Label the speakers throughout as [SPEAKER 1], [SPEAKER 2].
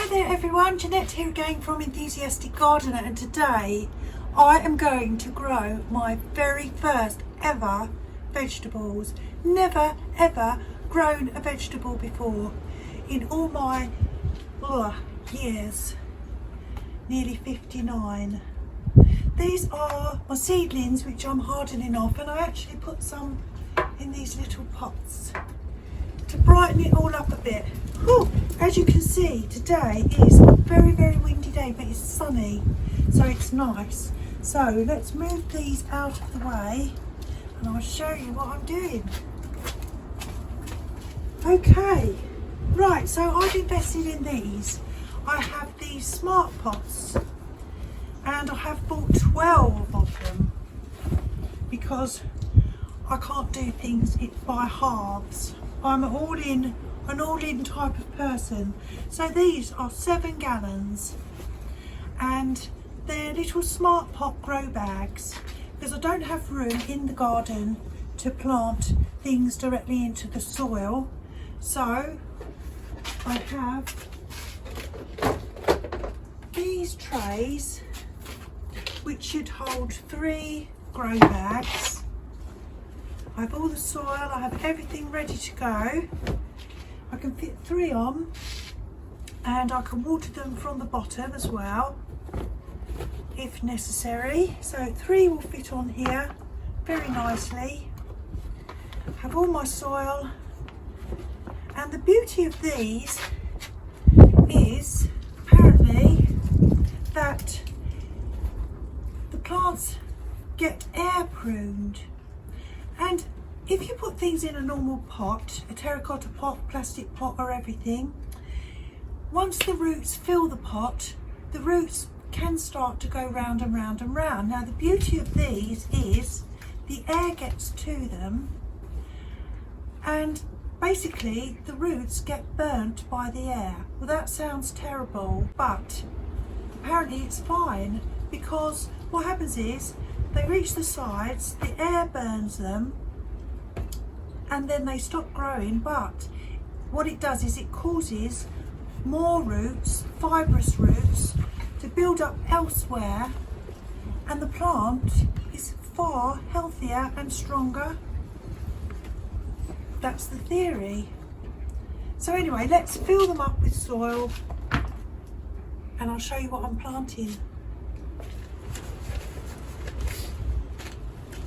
[SPEAKER 1] Hi there everyone, Janette here again from Enthusiastic Gardener, and today I am going to grow my very first ever vegetables. Never ever grown a vegetable before in all my years, nearly 59. These are my seedlings which I'm hardening off, and I actually put some in these little pots to brighten it all up a bit. Whew. As you can see, today is a very windy day, but it's sunny, so it's nice. So let's move these out of the way and I'll show you what I'm doing. Okay, right, so I've invested in these. I have these smart pots and I have bought 12 of them because I can't do things by halves. I'm an all-in type of person. So these are 7 gallons and they're little smart pot grow bags because I don't have room in the garden to plant things directly into the soil. So I have these trays which should hold 3 grow bags. I have all the soil, I have everything ready to go. I can fit 3 on and I can water them from the bottom as well if necessary. So 3 will fit on here very nicely. I have all my soil, and the beauty of these is apparently that the plants get air pruned. And if you put things in a normal pot, a terracotta pot, plastic pot or everything, once the roots fill the pot, the roots can start to go round and round and round. Now the beauty of these is the air gets to them and basically the roots get burnt by the air. Well, that sounds terrible, but apparently it's fine, because what happens is they reach the sides, the air burns them, and then they stop growing. But what it does is it causes more roots, fibrous roots, to build up elsewhere, and the plant is far healthier and stronger. That's the theory. So anyway, let's fill them up with soil and I'll show you what I'm planting.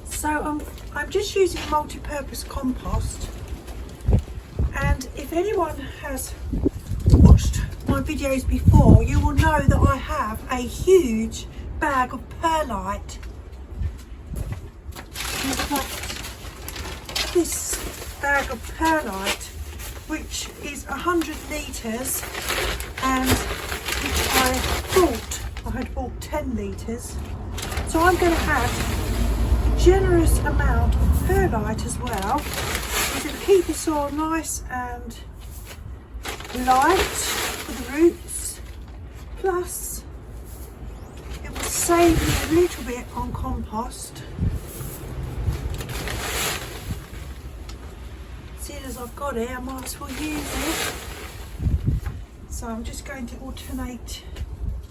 [SPEAKER 1] So I'm just using multi-purpose compost, and if anyone has watched my videos before, you will know that I have a huge bag of perlite. I've got this bag of perlite which is 100 litres, and which I had bought 10 litres. So I'm going to add generous amount of perlite as well. It's going to keep the soil nice and light for the roots, plus it will save me a little bit on compost. Seeing as I've got it, I might as well use it. So I'm just going to alternate,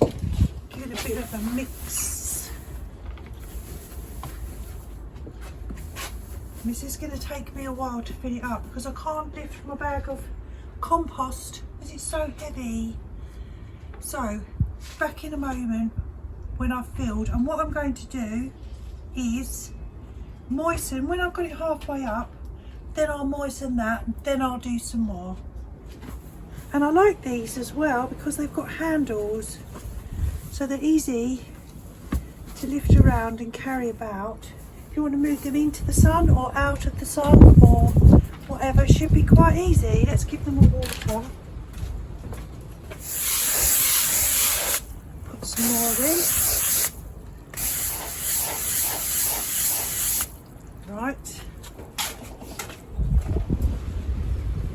[SPEAKER 1] give it a bit of a mix. This is going to take me a while to fill it up because I can't lift my bag of compost because it's so heavy. So back in a moment when I've filled, and what I'm going to do is moisten. When I've got it halfway up, then I'll moisten that, then I'll do some more. And I like these as well because they've got handles, so they're easy to lift around and carry about. If you want to move them into the sun or out of the sun or whatever, it should be quite easy. Let's give them a water. Put some more in. Right.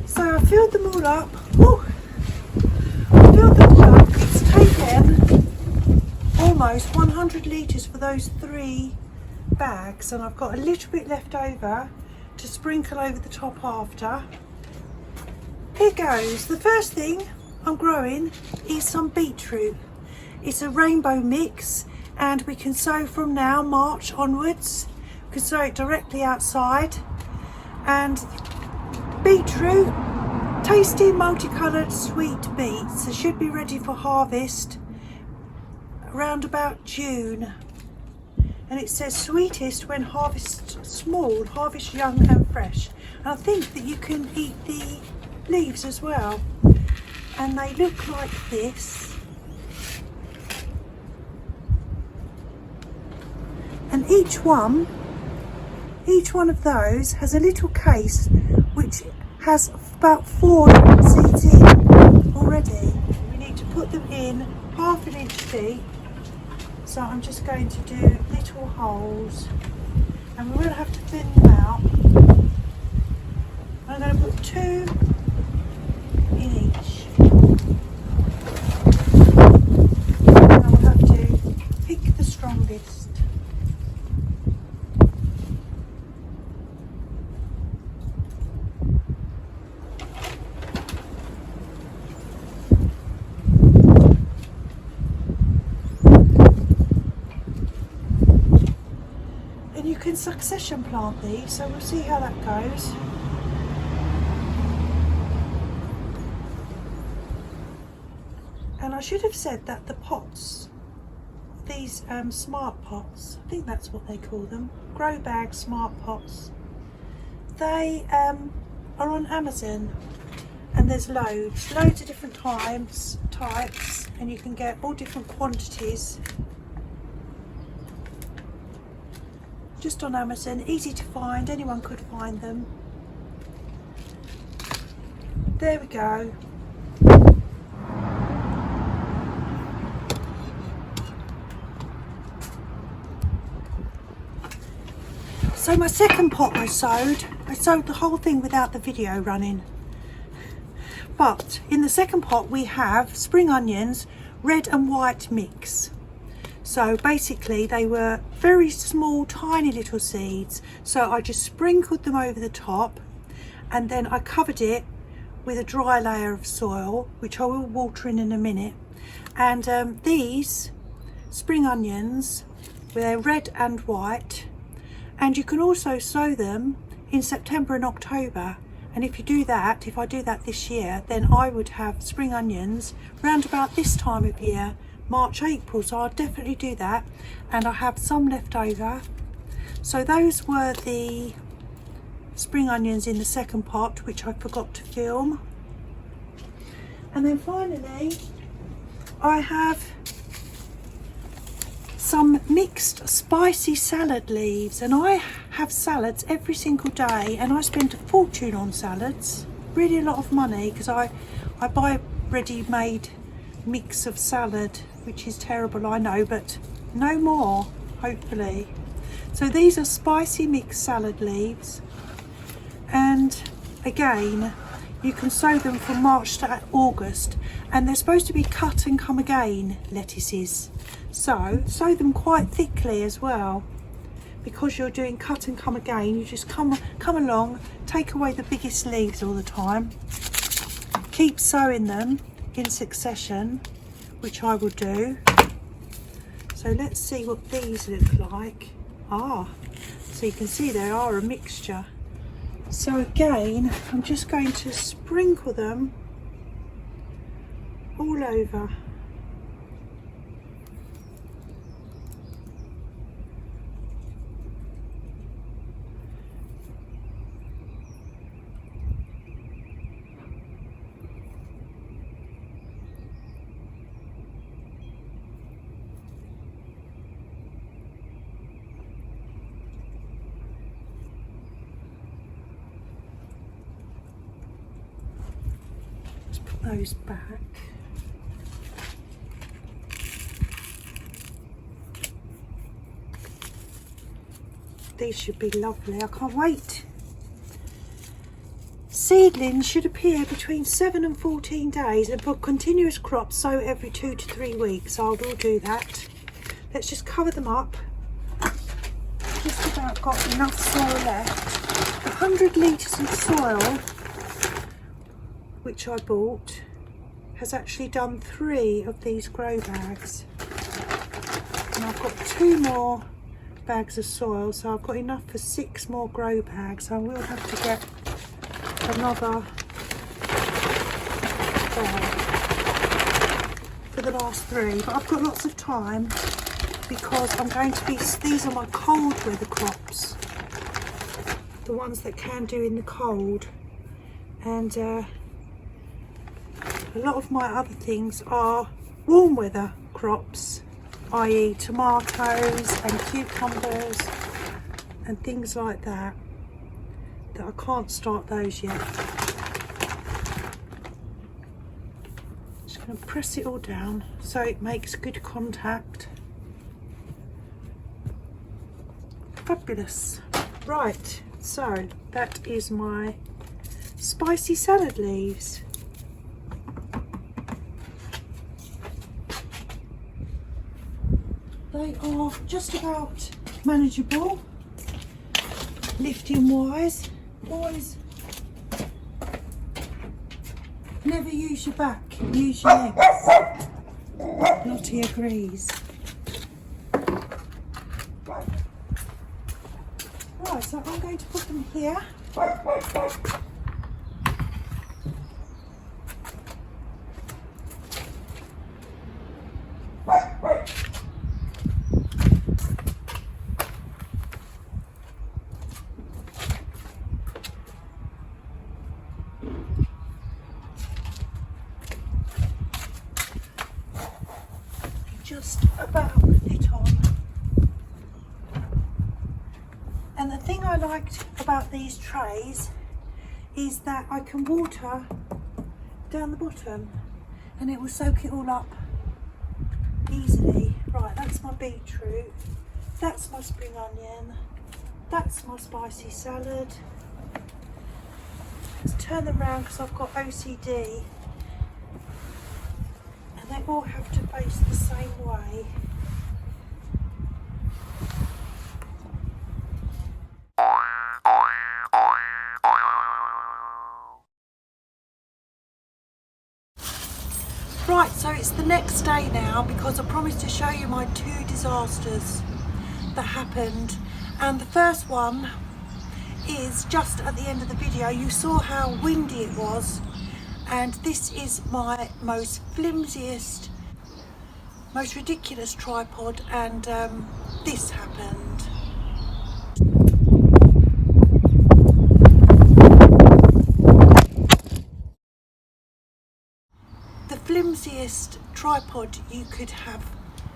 [SPEAKER 1] So I filled them all up. Woo! I filled them all up. It's taken almost 100 litres for those 3 bags, and I've got a little bit left over to sprinkle over the top after. Here goes. The first thing I'm growing is some beetroot. It's a rainbow mix, and we can sow from now, March onwards. We can sow it directly outside. And beetroot, tasty multicoloured sweet beets. They should be ready for harvest around about June. And it says sweetest when harvest small, harvest young and fresh. And I think that you can eat the leaves as well. And they look like this. And each one of those has a little case which has about 4 seeds in already. We need to put them in 1/2 inch deep. So I'm just going to do little holes, and we're going to have to thin them out. I'm going to put 2 in each. And I will have to pick the strongest. And you can succession plant these, so we'll see how that goes. And I should have said that the pots, these smart pots, I think that's what they call them, grow bag smart pots, they are on Amazon, and there's loads of different types, and you can get all different quantities just on Amazon. Easy to find, anyone could find them. There we go. So my second pot I sowed the whole thing without the video running. But in the second pot we have spring onions, red and white mix. So basically they were very small, tiny little seeds. So I just sprinkled them over the top, and then I covered it with a dry layer of soil, which I will water in a minute. And these spring onions, they're red and white. And you can also sow them in September and October. And if you do that, if I do that this year, then I would have spring onions round about this time of year, March, April. So I'll definitely do that. And I have some left over. So those were the spring onions in the second pot, which I forgot to film. And then finally, I have some mixed spicy salad leaves, and I have salads every single day, and I spend a fortune on salads, really a lot of money, because I buy ready-made mix of salad, which is terrible, I know, but no more, hopefully. So these are spicy mixed salad leaves, and again you can sow them from March to August, and they're supposed to be cut and come again lettuces. So sow them quite thickly as well, because you're doing cut and come again. You just come along, take away the biggest leaves all the time, keep sowing them in succession, which I will do. So let's see what these look like. So you can see they are a mixture. So again, I'm just going to sprinkle them all over. Those back. These should be lovely. I can't wait. Seedlings should appear between 7 and 14 days, and for continuous crops sow every 2 to 3 weeks. I will do that. Let's just cover them up. Just about got enough soil left. 100 litres of soil, which I bought. has actually done 3 of these grow bags. And I've got 2 more bags of soil, so I've got enough for 6 more grow bags. I will have to get another bag for the last 3, but I've got lots of time because I'm going to be, these are my cold weather crops, the ones that can do in the cold, and a lot of my other things are warm weather crops, i.e. tomatoes and cucumbers and things like that, that I can't start those yet. Just going to press it all down so it makes good contact. Fabulous. Right, so that is my spicy salad leaves. They are just about manageable, lifting wise. Boys, never use your back, use your legs. Lottie agrees. Right, so I'm going to put them here. Just about it on. And the thing I liked about these trays is that I can water down the bottom and it will soak it all up easily. Right, that's my beetroot, that's my spring onion, that's my spicy salad. Let's turn them around because I've got OCD. They all have to face the same way. Right, so it's the next day now because I promised to show you my 2 disasters that happened. And the first one is just at the end of the video. You saw how windy it was. And this is my most flimsiest, most ridiculous tripod, and this happened. The flimsiest tripod you could have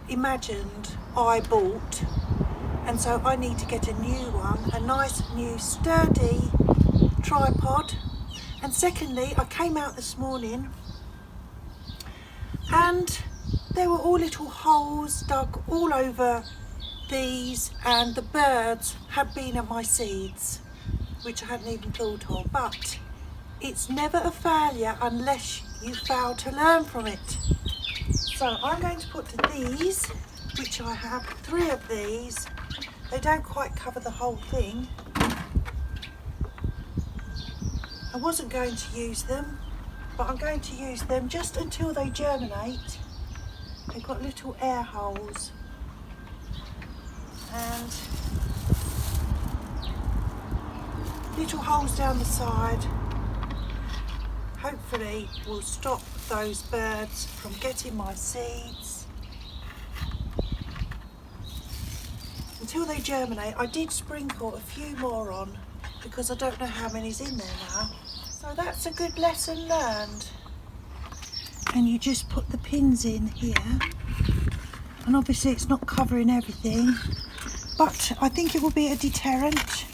[SPEAKER 1] imagined I bought, and so I need to get a new one, a nice new sturdy tripod. And secondly, I came out this morning and there were all little holes dug all over these, and the birds had been at my seeds, which I hadn't even thought of. But it's never a failure unless you fail to learn from it. So I'm going to put these, which I have 3 of these. They don't quite cover the whole thing. I wasn't going to use them, but I'm going to use them just until they germinate. They've got little air holes and little holes down the side. Hopefully will stop those birds from getting my seeds. Until they germinate, I did sprinkle a few more on because I don't know how many's in there now. So that's a good lesson learned. And you just put the pins in here. And obviously it's not covering everything, but I think it will be a deterrent.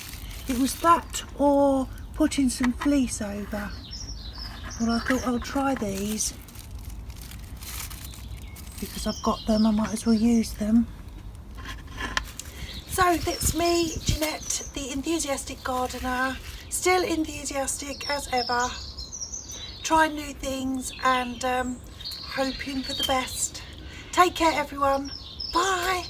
[SPEAKER 1] It was that or putting some fleece over. Well, I thought I'll try these. Because I've got them, I might as well use them. So that's me, Janette, the enthusiastic gardener, still enthusiastic as ever, trying new things and hoping for the best. Take care everyone, bye.